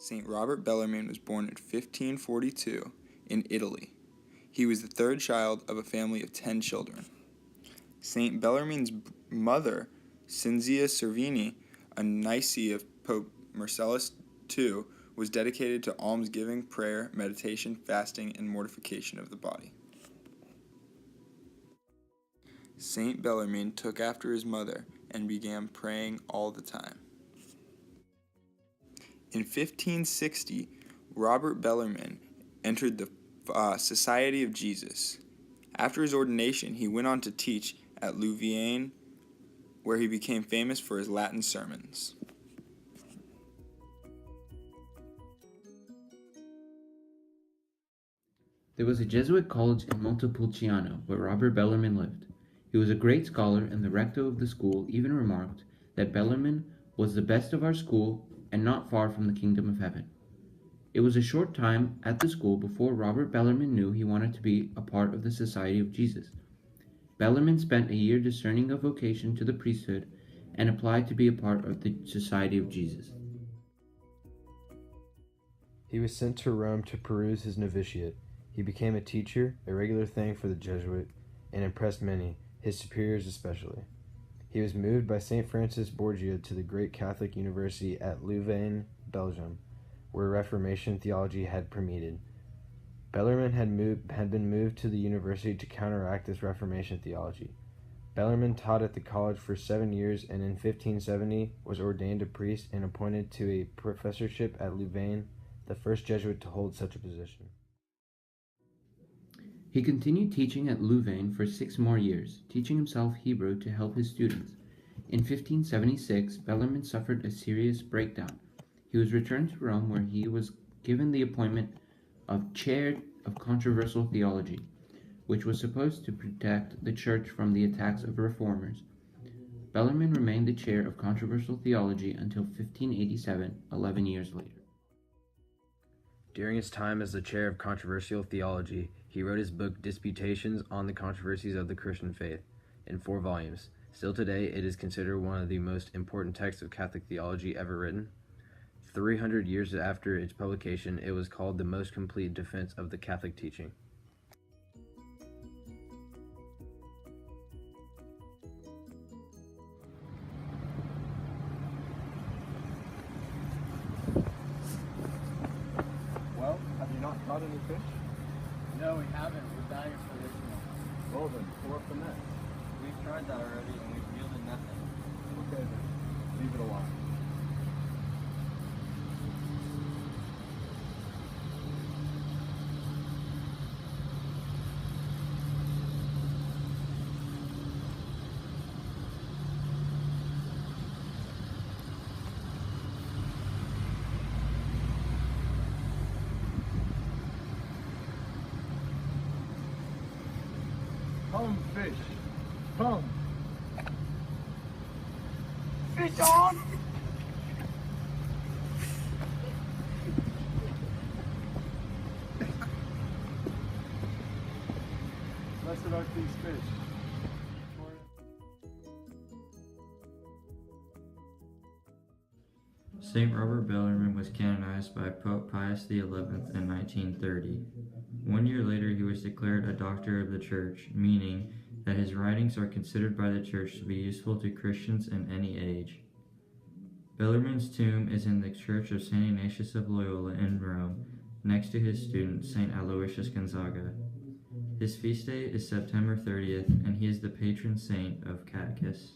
St. Robert Bellarmine was born in 1542 in Italy. He was the third child of a family of 10 children. St. Bellarmine's mother, Cinzia Cervini, a niece of Pope Marcellus II, was dedicated to almsgiving, prayer, meditation, fasting, and mortification of the body. St. Bellarmine took after his mother and began praying all the time. In 1560, Robert Bellarmine entered the Society of Jesus. After his ordination, he went on to teach at Louvain, where he became famous for his Latin sermons. There was a Jesuit college in Montepulciano where Robert Bellarmine lived. He was a great scholar, and the rector of the school even remarked that Bellarmine was the best of our school and not far from the kingdom of heaven. It was a short time at the school before Robert Bellarmine knew he wanted to be a part of the Society of Jesus. Bellarmine spent a year discerning a vocation to the priesthood and applied to be a part of the Society of Jesus. He was sent to Rome to peruse his novitiate. He became a teacher, a regular thing for the Jesuit, and impressed many, his superiors especially. He was moved by St. Francis Borgia to the great Catholic University at Louvain, Belgium, where Reformation theology had permeated. Bellarmine had been moved to the university to counteract this Reformation theology. Bellarmine taught at the college for 7 years, and in 1570 was ordained a priest and appointed to a professorship at Louvain, the first Jesuit to hold such a position. He continued teaching at Louvain for 6 more years, teaching himself Hebrew to help his students. In 1576, Bellarmine suffered a serious breakdown. He was returned to Rome, where he was given the appointment of Chair of Controversial Theology, which was supposed to protect the Church from the attacks of reformers. Bellarmine remained the Chair of Controversial Theology until 1587, 11 years later. During his time as the chair of controversial theology, he wrote his book Disputations on the Controversies of the Christian Faith in 4 volumes. Still today, it is considered one of the most important texts of Catholic theology ever written. 300 years after its publication, it was called the most complete defense of the Catholic teaching. Well, have you not caught any fish? No, we haven't. We're bagging for this one. Well then, pull up the net. We've tried that already and we've yielded nothing. Okay then, leave it alone. Come, fish. Come. Fish on! Blessed art these fish. St. Robert Bellarmine was canonized by Pope Pius XI in 1930. 1 year later, he was declared a doctor of the Church, meaning that his writings are considered by the Church to be useful to Christians in any age. Bellarmine's tomb is in the Church of St. Ignatius of Loyola in Rome, next to his student St. Aloysius Gonzaga. His feast day is September 30th, and he is the patron saint of catechists.